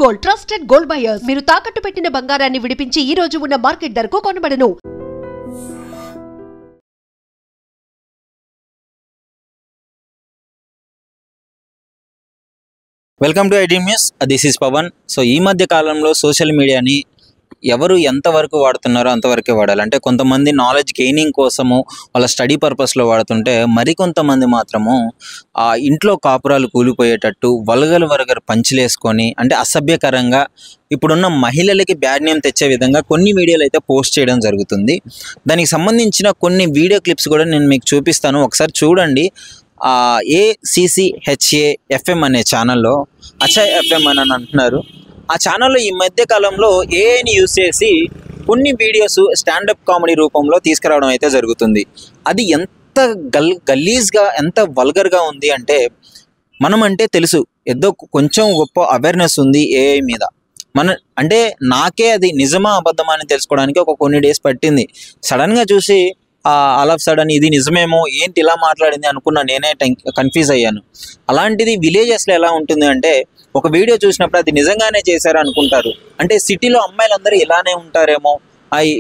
Gold trusted gold buyers మీరు తాకట్టు పెట్టిన బంగారాన్ని విడిపించి ఈ రోజు ఉన్న మార్కెట్ ధరకు కొనబడను. Welcome to iDream news. This is Pavan. So ఈ మధ్య కాలంలో సోషల్ మీడియాని ఎవరు ఎంతవరకు వాడుతున్నారో అంతవరకే వాడాలి. అంటే కొంతమంది నాలెడ్జ్ గెయినింగ్ కోసము వాళ్ళ స్టడీ పర్పస్లో వాడుతుంటే మరికొంతమంది మాత్రము ఇంట్లో కాపురాలు కూలిపోయేటట్టు వల్గర్ పంచులేసుకొని అంటే అసభ్యకరంగా ఇప్పుడున్న మహిళలకి బ్యాడ్ నేమ్ తెచ్చే విధంగా కొన్ని వీడియోలు అయితే పోస్ట్ చేయడం జరుగుతుంది. దానికి సంబంధించిన కొన్ని వీడియో క్లిప్స్ కూడా నేను మీకు చూపిస్తాను, ఒకసారి చూడండి. ACCHAFM అనే ఛానల్లో అచ్చా FM అని అంటున్నారు. ఆ ఛానల్లో ఈ మధ్య కాలంలో ఏఐని యూజ్ చేసి కొన్ని వీడియోస్ స్టాండప్ కామెడీ రూపంలో తీసుకురావడం అయితే జరుగుతుంది. అది ఎంత గలీజ్గా ఎంత వల్గర్గా ఉంది అంటే, మనం అంటే తెలుసు ఏదో కొంచెం గొప్ప అవేర్నెస్ ఉంది ఏఐ మీద. అంటే నాకే అది నిజమా అబద్ధమా అని తెలుసుకోవడానికి కొన్ని డేస్ పట్టింది. సడన్గా చూసి ఆల్ ఆఫ్ సడన్ ఇది నిజమేమో, ఏంటి ఇలా మాట్లాడింది అనుకున్నా, నేనే కన్ఫ్యూజ్ అయ్యాను. అలాంటిది విలేజెస్లో ఎలా ఉంటుంది అంటే, ఒక వీడియో చూసినప్పుడు అది నిజంగానే చేశారు అనుకుంటారు. అంటే సిటీలో అమ్మాయిలందరూ ఇలానే ఉంటారేమో,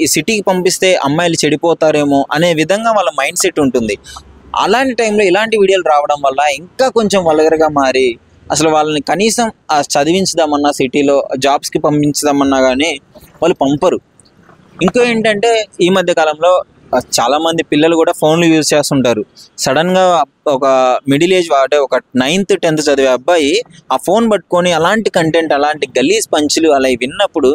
ఈ సిటీకి పంపిస్తే అమ్మాయిలు చెడిపోతారేమో అనే విధంగా వాళ్ళ మైండ్ సెట్ ఉంటుంది. అలాంటి టైంలో ఇలాంటి వీడియోలు రావడం వల్ల ఇంకా కొంచెం వల్గర్గా మారి అసలు వాళ్ళని కనీసం చదివించుదామన్నా, సిటీలో జాబ్స్కి పంపించుదామన్నా కానీ వాళ్ళు పంపరు. ఇంకో ఏంటంటే, ఈ మధ్య కాలంలో చాలామంది పిల్లలు కూడా ఫోన్లు యూజ్ చేస్తుంటారు. సడన్గా ఒక మిడిల్ ఏజ్ అంటే ఒక 9th 10th చదివే అబ్బాయి ఆ ఫోన్ పట్టుకొని అలాంటి కంటెంట్, అలాంటి గలీజ్ పంచులు అలా విన్నప్పుడు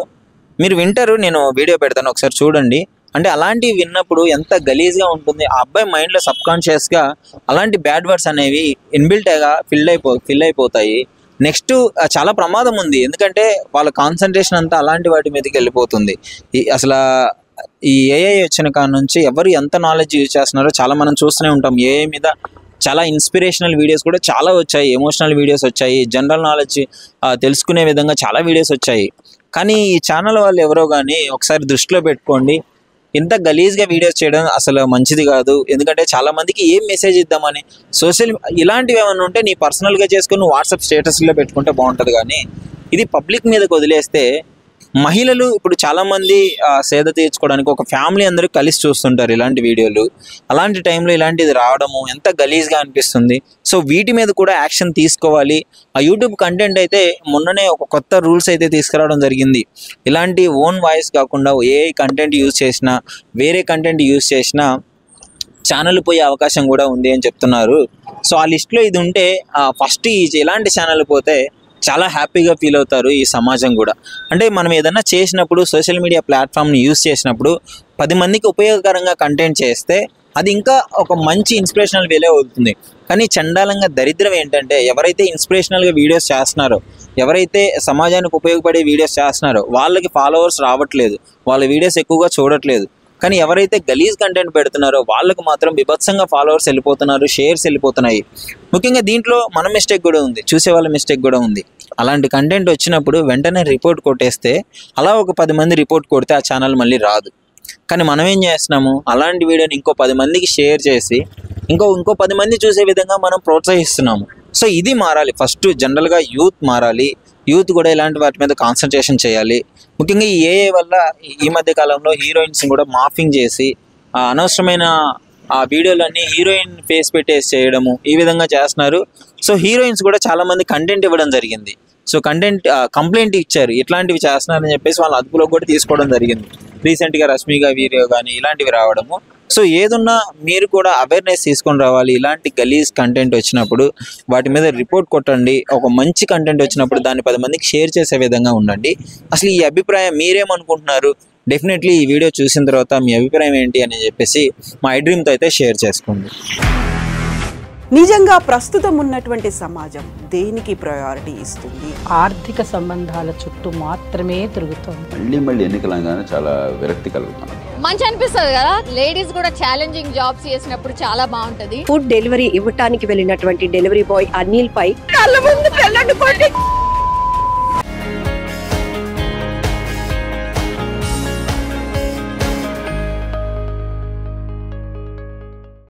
మీరు వింటారు. నేను వీడియో పెడతాను, ఒకసారి చూడండి. అంటే అలాంటివి విన్నప్పుడు ఎంత గలీజ్గా ఉంటుంది. ఆ అబ్బాయి మైండ్లో సబ్కాన్షియస్గా అలాంటి బ్యాడ్ వర్డ్స్ అనేవి ఇన్బిల్ట్గా ఫిల్ అయిపోతాయి. నెక్స్ట్ చాలా ప్రమాదం ఉంది, ఎందుకంటే వాళ్ళ కాన్సన్ట్రేషన్ అంతా అలాంటి వాటి మీదకి వెళ్ళిపోతుంది. అసలు ఈ ఏఐ వచ్చిన కాడ నుంచి ఎవరు ఎంత నాలెడ్జ్ యూజ్ చేస్తున్నారో చాలా మనం చూస్తూనే ఉంటాం. ఏఐ మీద చాలా ఇన్స్పిరేషనల్ వీడియోస్ కూడా చాలా వచ్చాయి, ఎమోషనల్ వీడియోస్ వచ్చాయి, జనరల్ నాలెడ్జ్ తెలుసుకునే విధంగా చాలా వీడియోస్ వచ్చాయి. కానీ ఈ ఛానల్ వాళ్ళు ఎవరో కానీ ఒకసారి దృష్టిలో పెట్టుకోండి, ఇంత గలీజ్గా వీడియోస్ చేయడం అసలు మంచిది కాదు. ఎందుకంటే చాలామందికి ఏం మెసేజ్ ఇద్దామని ఇలాంటివి ఏమైనా ఉంటే నీ పర్సనల్గా చేసుకుని వాట్సాప్ స్టేటస్లో పెట్టుకుంటే బాగుంటుంది. కానీ ఇది పబ్లిక్ మీదకి వదిలేస్తే మహిళలు ఇప్పుడు చాలామంది సేద తీర్చుకోవడానికి ఒక ఫ్యామిలీ అందరూ కలిసి చూస్తుంటారు ఇలాంటి వీడియోలు. అలాంటి టైంలో ఇలాంటిది రావడము ఎంత గలీజ్గా అనిపిస్తుంది. సో వీటి మీద కూడా యాక్షన్ తీసుకోవాలి. ఆ యూట్యూబ్ కంటెంట్ అయితే మొన్ననే ఒక కొత్త రూల్స్ అయితే తీసుకురావడం జరిగింది. ఇలాంటి ఓన్ వాయిస్ కాకుండా ఏఐ కంటెంట్ యూజ్ చేసినా, వేరే కంటెంట్ యూజ్ చేసినా ఛానల్ పోయే అవకాశం కూడా ఉంది అని చెప్తున్నారు. సో ఆ లిస్ట్లో ఇది ఉంటే ఫస్ట్ ఇలాంటి ఛానల్ పోతే చాలా హ్యాపీగా ఫీల్ అవుతారు ఈ సమాజం కూడా. అంటే మనం ఏదైనా చేసినప్పుడు సోషల్ మీడియా ప్లాట్ఫామ్ని యూజ్ చేసినప్పుడు 10 మందికి ఉపయోగకరంగా కంటెంట్ చేస్తే అది ఇంకా ఒక మంచి ఇన్స్పిరేషనల్ వేలే అవుతుంది. కానీ చండాలంగా దరిద్రం ఏంటంటే, ఎవరైతే ఇన్స్పిరేషనల్గా వీడియోస్ చేస్తున్నారో, ఎవరైతే సమాజానికి ఉపయోగపడే వీడియోస్ చేస్తున్నారో వాళ్ళకి ఫాలోవర్స్ రావట్లేదు, వాళ్ళ వీడియోస్ ఎక్కువగా చూడట్లేదు. కానీ ఎవరైతే గలీజ్ కంటెంట్ పెడుతున్నారో వాళ్ళకు మాత్రం విభత్సంగా ఫాలోవర్స్ వెళ్ళిపోతున్నారు, షేర్స్ వెళ్ళిపోతున్నాయి. ముఖ్యంగా దీంట్లో మన మిస్టేక్ కూడా ఉంది, చూసే వాళ్ళ మిస్టేక్ కూడా ఉంది. అలాంటి కంటెంట్ వచ్చినప్పుడు వెంటనే రిపోర్ట్ కొట్టేస్తే, అలా ఒక 10 మంది రిపోర్ట్ కొడితే ఆ ఛానల్ మళ్ళీ రాదు. కానీ మనం ఏం చేస్తున్నాము, అలాంటి వీడియోని ఇంకో 10 మందికి షేర్ చేసి ఇంకో 10 మంది చూసే విధంగా మనం ప్రోత్సహిస్తున్నాము. సో ఇది మారాలి. ఫస్ట్ జనరల్గా యూత్ మారాలి, యూత్ కూడా ఇలాంటి వాటి మీద కాన్సన్ట్రేషన్ చేయాలి. ముఖ్యంగా ఈ ఏఐ వల్ల ఈ మధ్య కాలంలో హీరోయిన్స్ కూడా మార్ఫింగ్ చేసి అనవసరమైన ఆ వీడియోలన్నీ హీరోయిన్ ఫేస్ పెట్టేసి చేయడము, ఈ విధంగా చేస్తున్నారు. సో హీరోయిన్స్ కూడా చాలామంది కంటెంట్ ఇవ్వడం జరిగింది. సో కంప్లైంట్ ఇచ్చారు, ఇట్లాంటివి చేస్తున్నారని చెప్పేసి వాళ్ళ అదుపులో కూడా తీసుకోవడం జరిగింది. రీసెంట్గా రష్మిగా వీడియో కానీ ఇలాంటివి రావడము. సో ఏదున్నా మీరు కూడా అవేర్నెస్ తీసుకొని రావాలి. ఇలాంటి గలీజ్ కంటెంట్ వచ్చినప్పుడు వాటి మీద రిపోర్ట్ కొట్టండి. ఒక మంచి కంటెంట్ వచ్చినప్పుడు దాన్ని 10 మందికి షేర్ చేసే విధంగా ఉండండి. అసలు ఈ అభిప్రాయం మీరేమనుకుంటున్నారు? డెఫినెట్లీ ఈ వీడియో చూసిన తర్వాత మీ అభిప్రాయం ఏంటి అని చెప్పేసి మా ఐడ్రీమ్తో అయితే షేర్ చేసుకోండి. నిజంగా ప్రస్తుతం ఉన్నటువంటి సమాజం దేనికి ప్రయారిటీ ఇస్తుంది? ఆర్థిక సంబంధాల చుట్టూ మాత్రమే తిరుగుతుంది. మళ్ళీ ఎన్నికలంగానే చాలా విరక్తి కలుగుతున్నాం. మంచి అనిపిస్తుంది కదా, లేడీస్ కూడా ఛాలెంజింగ్ జాబ్స్ చేసినప్పుడు చాలా బాగుంటది. ఫుడ్ డెలివరీ ఇవ్వటానికి వెళ్ళినటువంటి డెలివరీ బాయ్ అనిల్ పై కళ్ళ ముందు